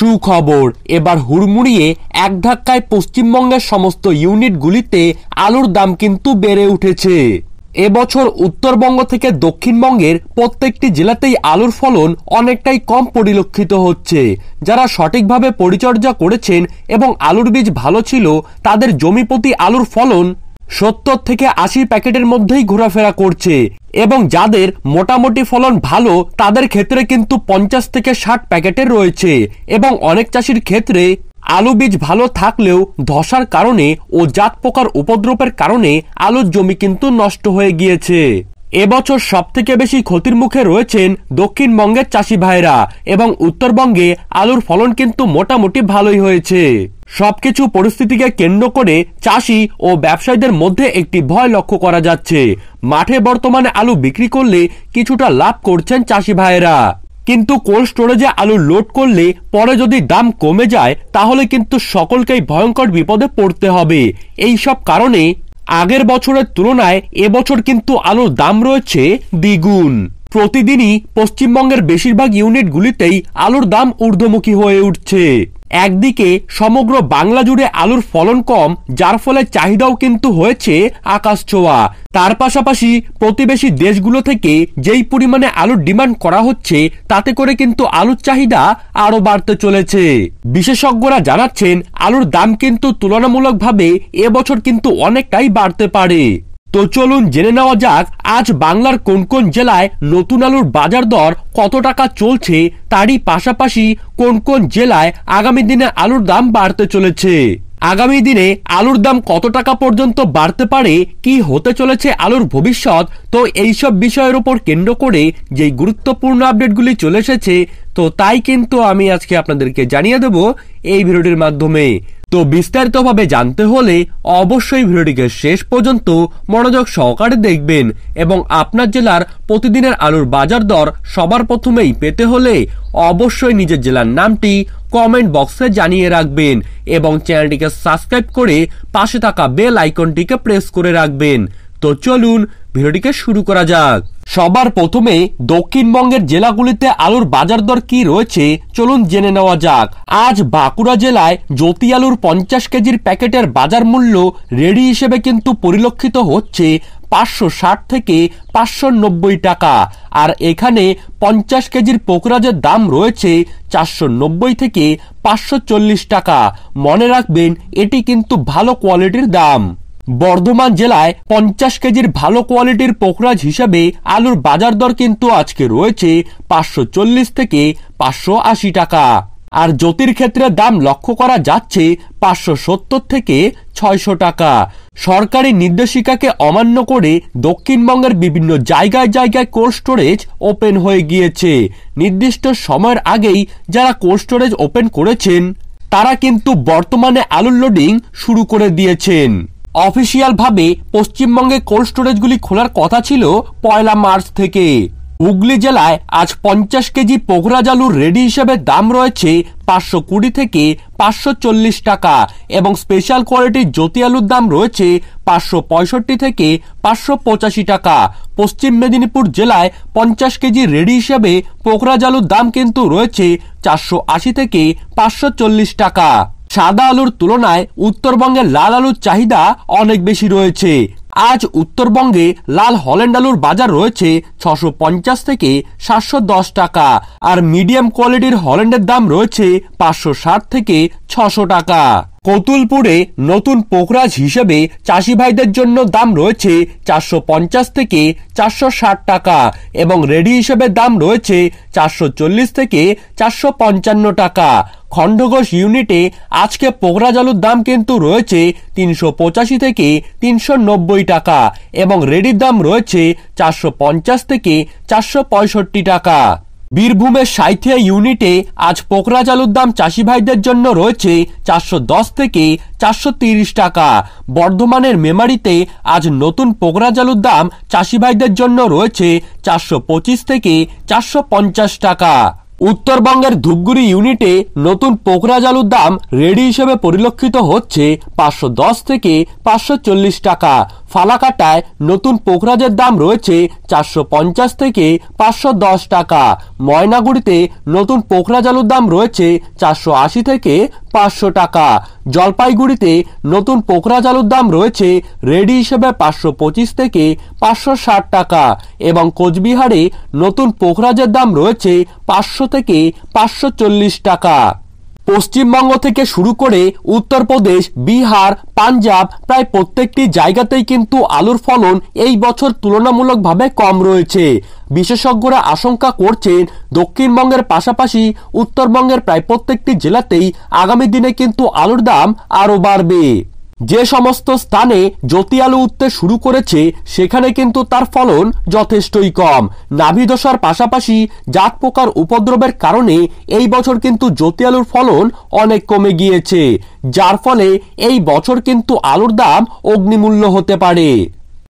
সুখবর, এবার হুড়মুড়িয়ে এক ধাক্কায় পশ্চিমবঙ্গের সমস্ত ইউনিটগুলিতে আলুর দাম কিন্তু বেড়ে উঠেছে। এবছর উত্তরবঙ্গ থেকে দক্ষিণবঙ্গের প্রত্যেকটি জেলাতেই আলুর ফলন অনেকটাই কম পরিলক্ষিত হচ্ছে। যারা সঠিকভাবে পরিচর্যা করেছেন এবং আলুর বীজ ভালো ছিল, তাদের জমি প্রতি আলুর ফলন 70 থেকে 80 প্যাকেটের মধ্যেই ঘোরাফেরা করছে এবং যাদের মোটামুটি ফলন ভালো তাদের ক্ষেত্রে কিন্তু 50 থেকে 60 প্যাকেটের রয়েছে। এবং অনেক চাষির ক্ষেত্রে আলু বীজ ভালো থাকলেও ধসার কারণে ও জাত পোকার উপদ্রবের কারণে আলুর জমি কিন্তু নষ্ট হয়ে গিয়েছে। এবছর সবথেকে বেশি ক্ষতির মুখে রয়েছেন দক্ষিণবঙ্গের চাষি ভাইরা এবং উত্তরবঙ্গে আলুর ফলন কিন্তু মোটামুটি ভালোই হয়েছে। সবকিছু পরিস্থিতিকে কেন্দ্র করে চাষি ও ব্যবসায়ীদের মধ্যে একটি ভয় লক্ষ্য করা যাচ্ছে। মাঠে বর্তমানে আলু বিক্রি করলে কিছুটা লাভ করছেন চাষি ভাইরা, কিন্তু কোল্ড স্টোরেজে আলু লোড করলে পরে যদি দাম কমে যায় তাহলে কিন্তু সকলকেই ভয়ঙ্কর বিপদে পড়তে হবে। এই সব কারণে আগের বছরের তুলনায় এবছর কিন্তু আলুর দাম রয়েছে দ্বিগুণ। প্রতিদিনই পশ্চিমবঙ্গের বেশিরভাগ ইউনিটগুলিতেই আলুর দাম ঊর্ধ্বমুখী হয়ে উঠছে। একদিকে সমগ্র বাংলা জুড়ে আলুর ফলন কম, যার ফলে চাহিদাও কিন্তু হয়েছে আকাশ ছোঁয়া। তার পাশাপাশি প্রতিবেশী দেশগুলো থেকে যেই পরিমাণে আলুর ডিমান্ড করা হচ্ছে তাতে করে কিন্তু আলুর চাহিদা আরো বাড়তে চলেছে। বিশেষজ্ঞরা জানাচ্ছেন আলুর দাম কিন্তু তুলনামূলকভাবে এবছর কিন্তু অনেকটাই বাড়তে পারে। তো চলুন জেনে নেওয়া যাক আজ বাংলার কোন কোন জেলায় নতুন আলুর বাজার দর কত টাকা চলছে, তারই পাশাপাশি কোন কোন জেলায় আগামী দিনে আলুর দাম বাড়তে চলেছে। আগামী দিনে আলুর দাম কত টাকা পর্যন্ত বাড়তে পারে, কি হতে চলেছে আলুর ভবিষ্যৎ, তো এইসব বিষয়ের উপর কেন্দ্র করে যেই গুরুত্বপূর্ণ আপডেটগুলি চলে এসেছে তো তাই কিন্তু আমি আজকে আপনাদেরকে জানিয়ে দেব এই ভিডিওটির মাধ্যমে। তো বিস্তারিতভাবে জানতে হলে অবশ্যই ভিডিওটিকে শেষ পর্যন্ত মনোযোগ সহকারে দেখবেন এবং আপনার জেলার প্রতিদিনের আলুর বাজার দর সবার প্রথমেই পেতে হলে অবশ্যই নিজের জেলার নামটি কমেন্ট বক্সে জানিয়ে রাখবেন এবং চ্যানেলটিকে সাবস্ক্রাইব করে পাশে থাকা বেল আইকনটিকে প্রেস করে রাখবেন। তো চলুন ভিডিওটিকে শুরু করা যাক। সবার প্রথমে দক্ষিণবঙ্গের জেলাগুলিতে আলুর বাজার দর কি রয়েছে চলুন জেনে নেওয়া যাক। আজ বাঁকুড়া জেলায় জ্যোতি আলুর 50 কেজির প্যাকেটের বাজার মূল্য রেডি হিসেবে কিন্তু পরিলক্ষিত হচ্ছে 560 থেকে 590 টাকা, আর এখানে 50 কেজির পোকরাজের দাম রয়েছে 490 থেকে 540 টাকা। মনে রাখবেন এটি কিন্তু ভালো কোয়ালিটির দাম। বর্ধমান জেলায় 50 কেজির ভালো কোয়ালিটির পোকরাজ হিসাবে আলুর বাজার দর কিন্তু আজকে রয়েছে 540 থেকে 580 টাকা, আর জ্যোতির ক্ষেত্রে দাম লক্ষ্য করা যাচ্ছে 570 থেকে 600 টাকা। সরকারি নির্দেশিকাকে অমান্য করে দক্ষিণবঙ্গের বিভিন্ন জায়গায় জায়গায় কোল্ড স্টোরেজ ওপেন হয়ে গিয়েছে। নির্দিষ্ট সময়ের আগেই যারা কোল্ড স্টোরেজ ওপেন করেছেন তারা কিন্তু বর্তমানে আলুর লোডিং শুরু করে দিয়েছেন। অফিসিয়াল ভাবে পশ্চিমবঙ্গে কোল্ড স্টোরেজগুলি খোলার কথা ছিল 1 মার্চ থেকে। হুগলি জেলায় আজ 50 কেজি পোকরাজ আলুর রেডি হিসেবে দাম রয়েছে 520 থেকে 540 টাকা এবং স্পেশাল কোয়ালিটির জ্যোতি আলুর দাম রয়েছে 565 থেকে 585 টাকা। পশ্চিম মেদিনীপুর জেলায় 50 কেজি রেডি হিসেবে পোকরাজ আলুর দাম কিন্তু রয়েছে 480 থেকে 540 টাকা। সাদা আলুর তুলনায় উত্তরবঙ্গের লাল আলুর চাহিদা অনেক বেশি রয়েছে। আজ উত্তরবঙ্গে লাল হল্যান্ড আলুর বাজার রয়েছে 650 থেকে 710 টাকা, আর মিডিয়াম কোয়ালিটির হল্যান্ডের দাম রয়েছে 560 থেকে 600 টাকা। কতুলপুরে নতুন পোকরাজ হিসেবে চাষি ভাইদের জন্য দাম রয়েছে 450 থেকে 460 টাকা এবং রেডি হিসেবে দাম রয়েছে 440 থেকে 455 টাকা। খণ্ডঘোষ ইউনিটে আজকে পোকরাজ আলুর দাম কিন্তু রয়েছে 385 থেকে 390 টাকা এবং রেডির দাম রয়েছে 450 থেকে 465 টাকা। বীরভূমের সাঁইথিয়া ইউনিটে আজ পোকরাজ আলুর দাম চাষি ভাইদের জন্য রয়েছে 410 থেকে 430 টাকা। বর্ধমানের মেমারিতে আজ নতুন পোকরাজ আলুর দাম চাষি ভাইদের জন্য রয়েছে 425 থেকে 450 টাকা। উত্তরবঙ্গের ধূপগুড়ি ইউনিটে নতুন পোখরাজ আলুর দাম রেডি হিসেবে পরিলক্ষিত হচ্ছে 510 থেকে 540 টাকা। ফালাকাটায় নতুন পোখরাজের দাম রয়েছে 450 থেকে 510 টাকা। ময়নাগুড়িতে নতুন পোখরাজ আলুর দাম রয়েছে 480 থেকে 500 টাকা। জলপাইগুড়িতে নতুন পোখরাজ আলুর দাম রয়েছে রেডি হিসেবে 525 থেকে 560 টাকা এবং কোচবিহারে নতুন পোখরাজের দাম রয়েছে 500 থেকে 540 টাকা। পশ্চিমবঙ্গ থেকে শুরু করে উত্তরপ্রদেশ, বিহার, পাঞ্জাব প্রায় প্রত্যেকটি জায়গাতেই কিন্তু আলুর ফলন এই বছর তুলনামূলকভাবে কম রয়েছে। বিশেষজ্ঞরা আশঙ্কা করছেন দক্ষিণবঙ্গের পাশাপাশি উত্তরবঙ্গের প্রায় প্রত্যেকটি জেলাতেই আগামী দিনে কিন্তু আলুর দাম আরও বাড়বে। যে সমস্ত স্থানে জ্যোতি আলু উঠতে শুরু করেছে সেখানে কিন্তু তার ফলন যথেষ্টই কম। নাভি ধসার পাশাপাশি জাত পোকার উপদ্রবের কারণে এই বছর কিন্তু জ্যোতি আলুর ফলন অনেক কমে গিয়েছে, যার ফলে এই বছর কিন্তু আলুর দাম অগ্নিমূল্য হতে পারে।